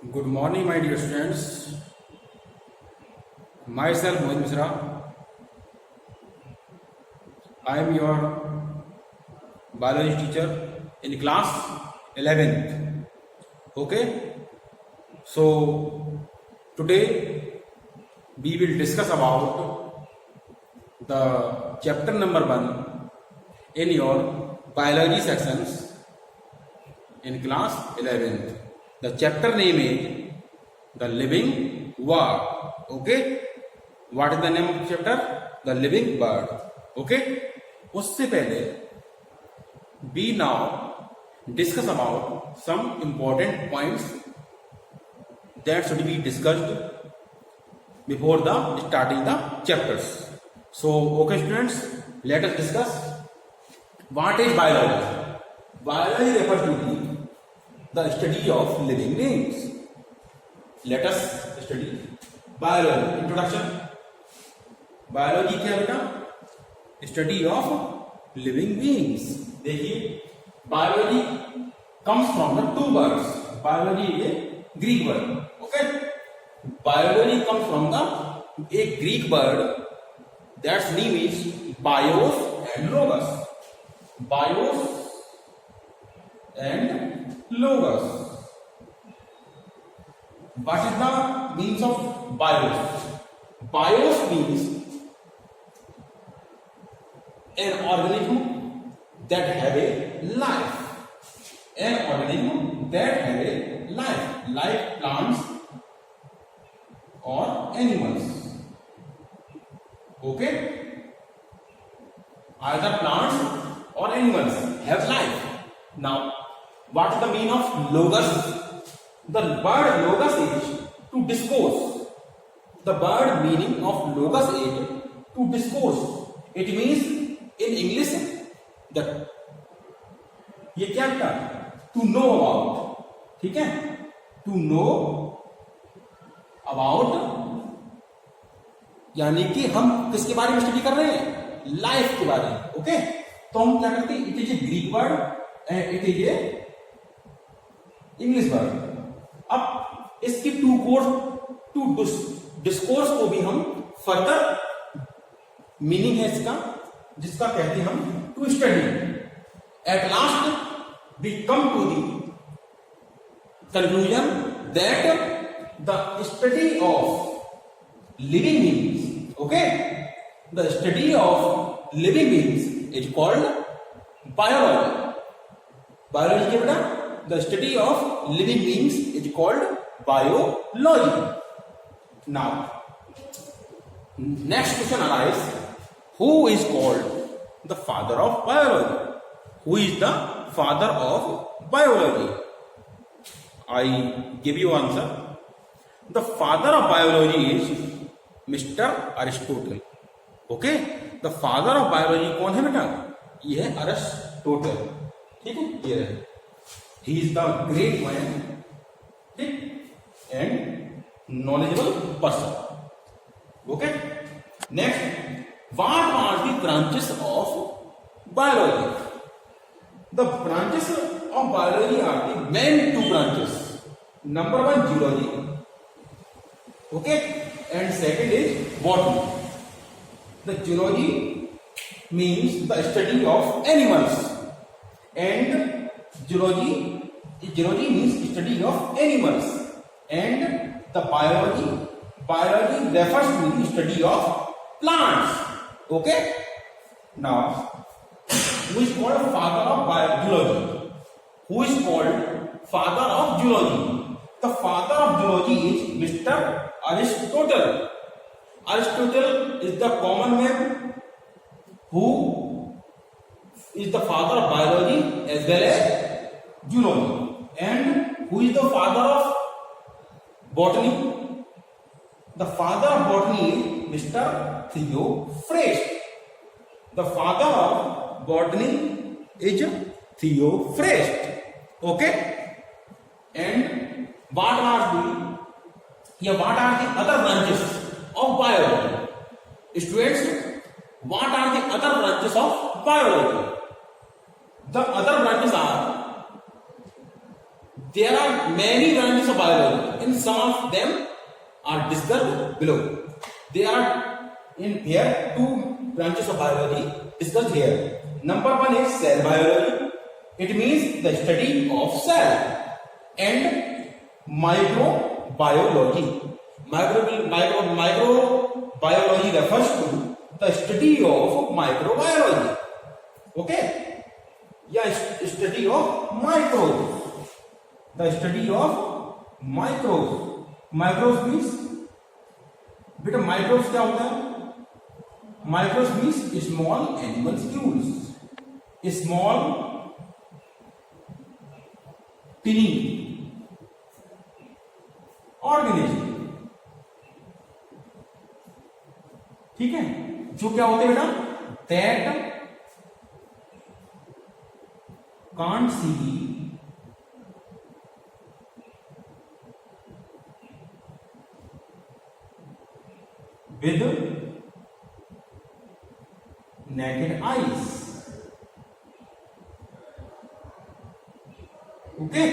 Good morning, my dear students. Myself, Mohit Misra. I am your biology teacher in class 11th. Okay? So, today we will discuss about the chapter number 1 in your biology sections in class 11th. The chapter name is The Living World. Okay? What is the name of the chapter? The Living World. Okay? उससे पहले we now discuss about some important points that should be discussed before the starting the chapters. So, okay students, let us discuss what is biology. Biology refers to the study of living beings. Let us study biology. Introduction. Biology क्या है बेटा? Study of living beings. देखिए, biology comes from the two words. Biology is a Greek word. Okay? Biology comes from a Greek word. That's name is bios and logos. Bios and logos. What is the means of bios? Bios means an organism that have a life. An organism that have a life, like plants or animals. Okay? Either plants or animals have life. Now, what is the meaning of logos? The word logos is to discourse. The word meaning of logos is to discourse. It means in English that ये क्या था? To know about. ठीक है? To know about यानी कि हम किसके बारे में स्टडी कर रहे हैं? लाइफ के बारे में. ओके? तो हम क्या करते हैं? It is a Greek word and it is a English word. अब इसकी टू डिस्कोर्स को भी हम फर्दर मीनिंग है इसका, जिसका कहते हैं हम to study. At last we come to the conclusion that the study of living beings, okay, the study of living beings is called biology. Biology क्या बेटा? The study of living beings is called biology. Now, next question arises: who is called the father of biology? Who is the father of biology? I give you answer. The father of biology is Mr. Aristotle. Okay? The father of biology कौन है बेटा? ये है Aristotle. ठीक है? ये है. He is the great man, and knowledgeable person. Okay. Next, what are the branches of biology? The branches of biology are the main two branches. Number one, zoology. Okay, and second is botany. The zoology means the study of animals, and Zoology means study of animals, and the biology refers to the study of plants. Okay. Now, who is called father of zoology? Who is called father of zoology? The father of zoology is Mr. Aristotle. Aristotle is the common name who is the father of biology as well as zoology. And who is the father of botany? The father of botany is Mr. Theophrastus. The father of botany is Theophrastus. Okay? And what are the other branches of biology? Students, what are the other branches of biology? The other branches are, there are many branches of of biology. In some of them are discussed below. They are in here two branches of biology discussed here. Number one is cell biology. It means the study of cell, and microbiology. Microbiology refers to the study of microbiology. Okay? Yeah, study of microbes. The study of microbes. Microbes means, बेटा microbes क्या होता है? Microbes means small animalcules, small tiny organism. ठीक है, जो क्या होते हैं बेटा? That can't see with naked eyes. Okay,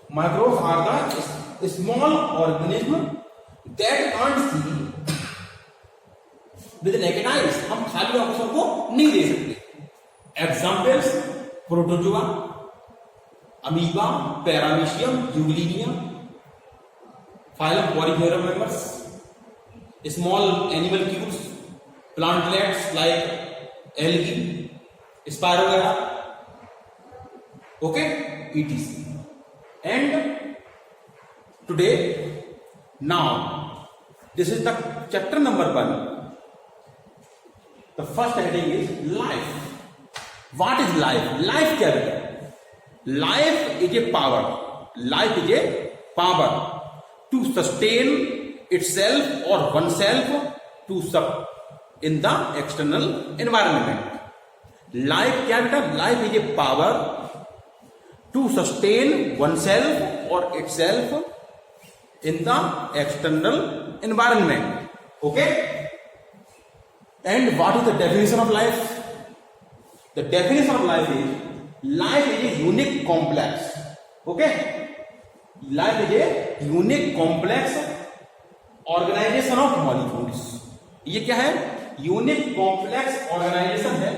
microbes are the small organism that can't see with naked eyes. हम खाली आंखों को नहीं देख सकते. Examples: protozoa, amoeba, paramecium, euglena. Phylum Polypherum members, small animalcules, plantlets like algae, Spirogyra, okay, etc. And today, now, this is the chapter number 1. The first heading is life. What is life? Life क्या है? Life is a power. Life is a power to sustain itself or oneself in the external environment. Life क्या बेटा? Life is a power to sustain oneself or itself in the external environment. Okay? And what is the definition of life? The definition of life is a unique complex. Okay? Life is a unique complex organization of molecules. ये क्या है? Unique complex organisation है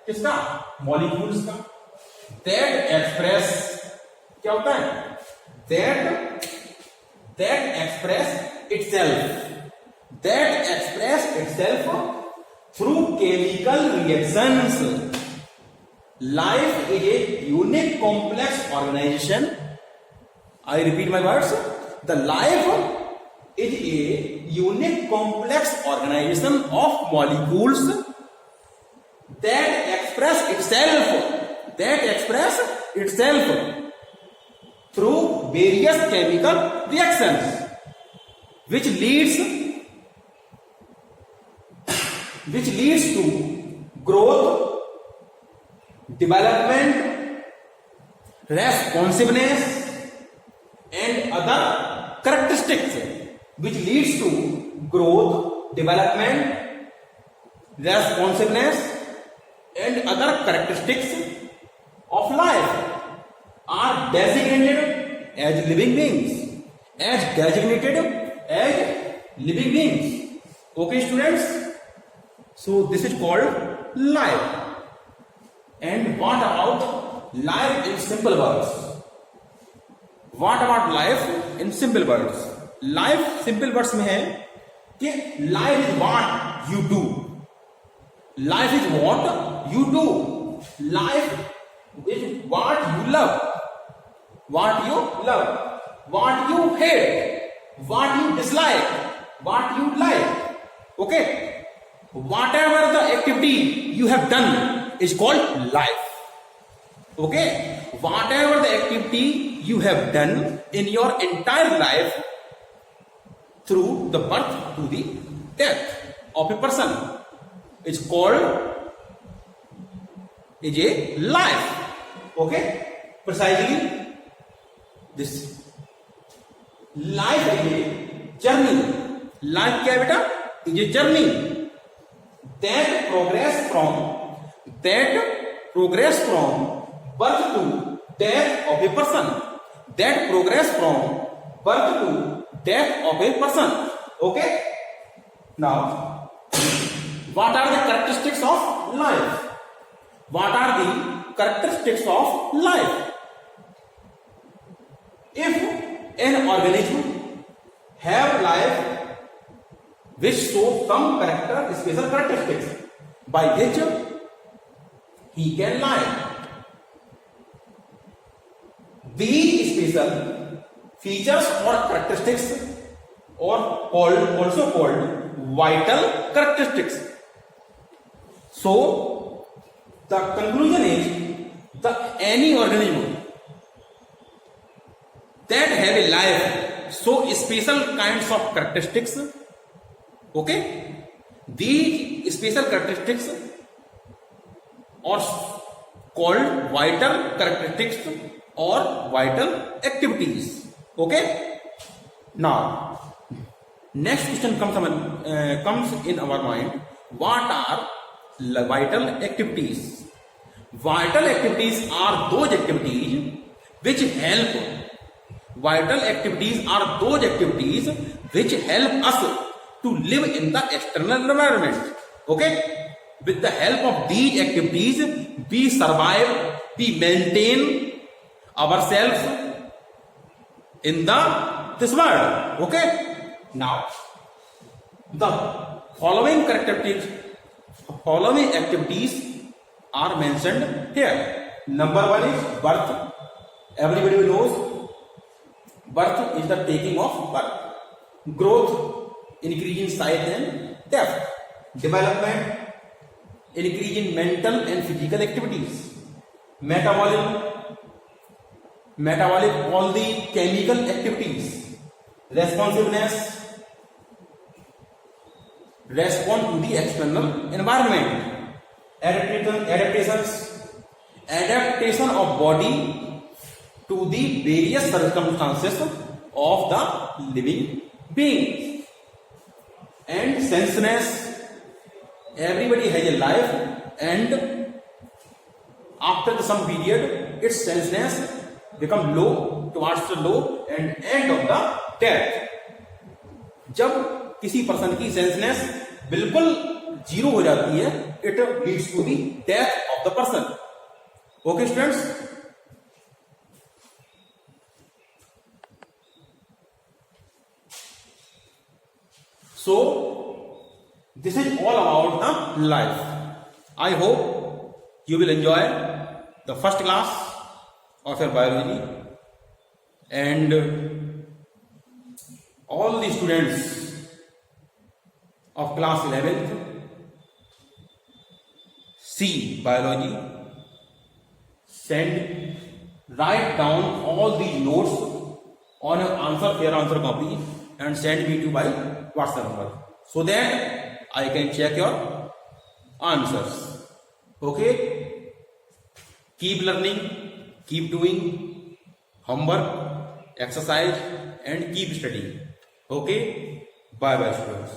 किसका? Molecules का. That express क्या होता है? That express itself through chemical reactions. Life is a unique complex organization. I repeat my words. The life is a unique complex organization of molecules that express itself through various chemical reactions, which leads to growth, development, responsiveness, and other characteristics, which leads to growth, development, responsiveness, and other characteristics of life are designated as living beings. Okay, students? So this is called life. And what about life in simple words? What about life in simple words? Life simple words में है कि life is what you do. Life is what you do. Life is what you love. What you hate. What you dislike. What you like. Okay. Whatever the activity you have done is called life. Okay. Whatever the activity you have done in your entire life, through the birth to the death of a person, is called a life. Okay, precisely this. Life is a journey. Life क्या है बेटा? Is a journey that progress from birth to death of a person. that progress from birth to death of a person. Okay? Now, what are the characteristics of life? What are the characteristics of life? If an organism have life which show some special characteristics by which he can live. These special features or characteristics are also called vital characteristics. So the conclusion is any organism that have a life so special kinds of characteristics. Okay, these special characteristics are called vital characteristics or vital activities. Okay, now next question comes in our mind. What are vital activities? Vital activities are those activities which help. Vital activities are those activities which help us to live in the external environment. Okay, with the help of these activities, we survive, we maintain ourselves in this world. Okay, now the following activities are mentioned here. Number one is birth. Everybody knows birth is the taking of birth. Growth, increase in size and depth. Development, increase in mental and physical activities. Metabolism, all the chemical activities. Responsiveness, respond to the external environment. Adaptation of body to the various circumstances of the living being. And senseness, everybody has a life, and after some period its senseness become low towards the low and end of the death. जब किसी person की सेंसनेस बिल्कुल zero हो जाती है, it leads to the death of the person. Okay students, so this is all about the life. I hope you will enjoy the first class of your biology, and all the students of class 11th C biology, write down all these notes on a fair answer copy and send me to my WhatsApp number so that I can check your answers. Okay, keep learning, keep doing homework, exercise, and keep studying. Okay, bye bye students.